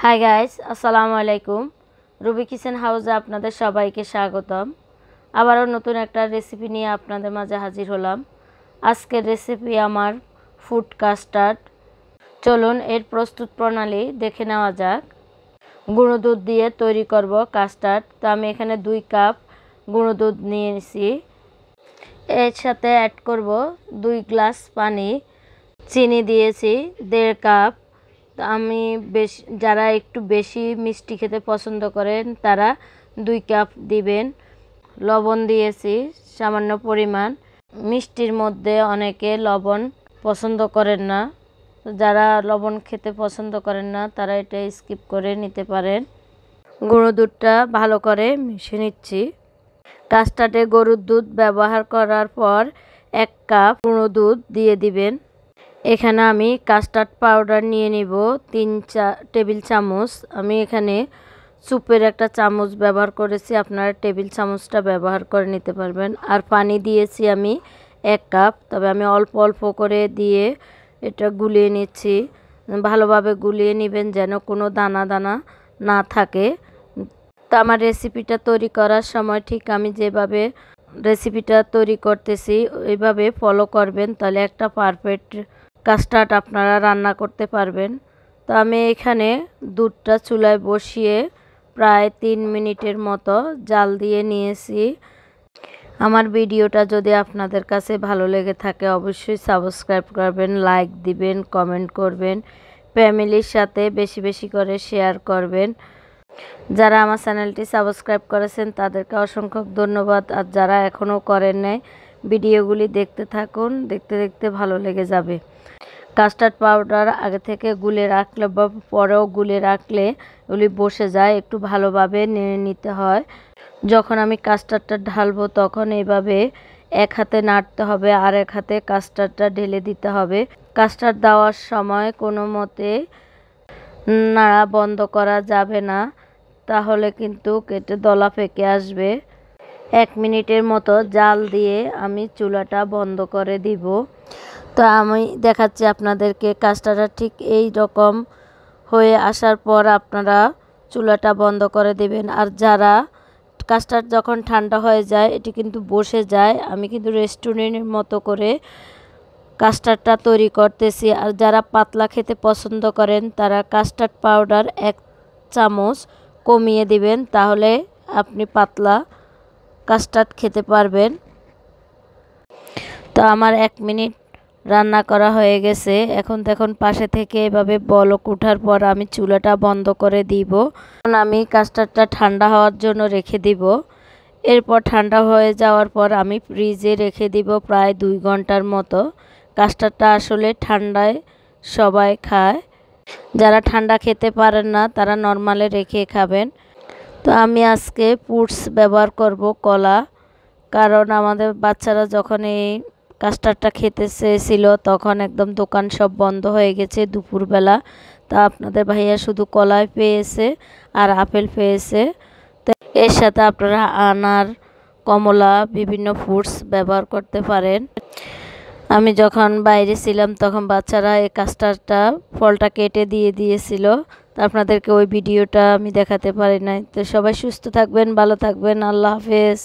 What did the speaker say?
Hi guys, আসসালামু আলাইকুম। Ruby kitchen হাউসে আপনাদের সবাইকে স্বাগতম। আবারও নতুন একটা রেসিপি নিয়ে আপনাদের মাঝে হাজির হলাম। আজকের রেসিপি আমার ফুড কাস্টার্ড। চলুন এর প্রস্তুত প্রণালী দেখে নেওয়া যাক। গুঁড়ো দুধ দিয়ে তৈরি করব কাস্টার্ড। তো আমি এখানে 2 কাপ গুঁড়ো দুধ নিয়েছি। এর সাথে অ্যাড করব 2 গ্লাস পানি। চিনি দিয়েছি 1.5 কাপ। আমি যারা একটু বেশি মিষ্টি খেতে পছন্দ করেন তারা 2 কাপ দিবেন। লবণ দিয়েছি সামান্য পরিমাণ। মিষ্টির মধ্যে অনেকে লবণ পছন্দ করেন না, যারা লবণ খেতে পছন্দ করেন না তারা এটা স্কিপ করে নিতে পারেন। গুঁড়ো দুধটা ভালো করে মিশিয়ে নিচ্ছি। কাস্টার্ডে গরুর দুধ ব্যবহার করার পর 1 কাপ গুঁড়ো দুধ দিয়ে দিবেন। এখানে আমি কাস্টার্ড পাউডার নিয়ে নিব 3 টেবিল চামচ। আমি এখানে সুপের একটা চামচ ব্যবহার করেছি, আপনারা টেবিল চামচটা ব্যবহার করে নিতে পারবেন। আর পানি দিয়েছি আমি 1 কাপ, তবে আমি অল্প অল্প করে দিয়ে এটা গুলিয়ে নিচ্ছি। ভালোভাবে গুলিয়ে নেবেন যেন কোনো দানা দানা না থাকে। তো আমার রেসিপিটা তৈরি করার সময় ঠিক আমি যেভাবে রেসিপিটা তৈরি করতেছি ওইভাবে ফলো করবেন, তাহলে একটা পারফেক্ট কাস্টার্ড আপনারা রান্না করতে পারবেন। তো আমি এখানে দুধটা চুলায় বসিয়ে প্রায় 3 মিনিটের মতো জাল দিয়ে নিয়েছি। আমার ভিডিওটা যদি আপনাদের কাছে ভালো লেগে থাকে অবশ্যই সাবস্ক্রাইব করবেন, লাইক দিবেন, কমেন্ট করবেন, ফ্যামিলির সাথে বেশি বেশি করে শেয়ার করবেন। যারা আমার চ্যানেলটি সাবস্ক্রাইব করেছেন তাদেরকে অসংখ্য ধন্যবাদ। আর যারা এখনও করেন নাই ভিডিওগুলি দেখতে থাকুন, দেখতে দেখতে ভালো লেগে যাবে। কাস্টার্ড পাউডার আগে থেকে গুলে রাখলে বা পরেও গুলে রাখলে ওগুলি বসে যায়, একটু ভালোভাবে নেড়ে নিতে হয়। যখন আমি কাস্টার্ডটা ঢালবো তখন এইভাবে এক হাতে নাড়তে হবে আর এক হাতে কাস্টার্ডটা ঢেলে দিতে হবে। কাস্টার্ড দেওয়ার সময় কোনো মতে নাড়া বন্ধ করা যাবে না, তাহলে কিন্তু কেটে দলা পেকে আসবে। 1 মিনিটের মতো জাল দিয়ে আমি চুলাটা বন্ধ করে দিব। তো আমি দেখাচ্ছি আপনাদেরকে কাস্টার্ডটা ঠিক এই রকম হয়ে আসার পর আপনারা চুলাটা বন্ধ করে দেবেন। আর যারা কাস্টার্ড যখন ঠান্ডা হয়ে যায় এটি কিন্তু বসে যায়, আমি কিন্তু রেস্টুরেন্টের মতো করে কাস্টার্ডটা তৈরি করতেছি। আর যারা পাতলা খেতে পছন্দ করেন তারা কাস্টার্ড পাউডার 1 চামচ কমিয়ে দিবেন, তাহলে আপনি পাতলা কাস্টার্ড খেতে পারবেন। তো আমার 1 মিনিট রান্না করা হয়ে গেছে। এখন দেখুন পাশে থেকে এভাবে বলক ওঠার পর আমি চুলাটা বন্ধ করে দিব। এখন আমি কাস্টার্ডটা ঠান্ডা হওয়ার জন্য রেখে দিব। এরপর ঠান্ডা হয়ে যাওয়ার পর আমি ফ্রিজে রেখে দিব প্রায় 2 ঘন্টার মতো। কাস্টার্ডটা আসলে ঠান্ডায় সবাই খায়, যারা ঠান্ডা খেতে পারেন না তারা নরমালে রেখে খাবেন। তো আমি আজকে ফুডস ব্যবহার করব কলা, কারণ আমাদের বাচ্চারা যখন এই কাস্টার্ডটা খেতে চেয়েছিল তখন একদম দোকান সব বন্ধ হয়ে গেছে দুপুরবেলা। তা আপনাদের ভাইয়া শুধু কলাই পেয়েছে আর আপেল পেয়েছে। তো এর সাথে আপনারা আনার, কমলা, বিভিন্ন ফ্রুটস ব্যবহার করতে পারেন। আমি যখন বাইরে ছিলাম তখন বাচ্চারা এই কাস্টার্ডটা ফলটা কেটে দিয়েছিল। তো আপনাদেরকে ওই ভিডিওটা আমি দেখাতে পারি নাই। তো সবাই সুস্থ থাকবেন, ভালো থাকবেন, আল্লাহ হাফেজ।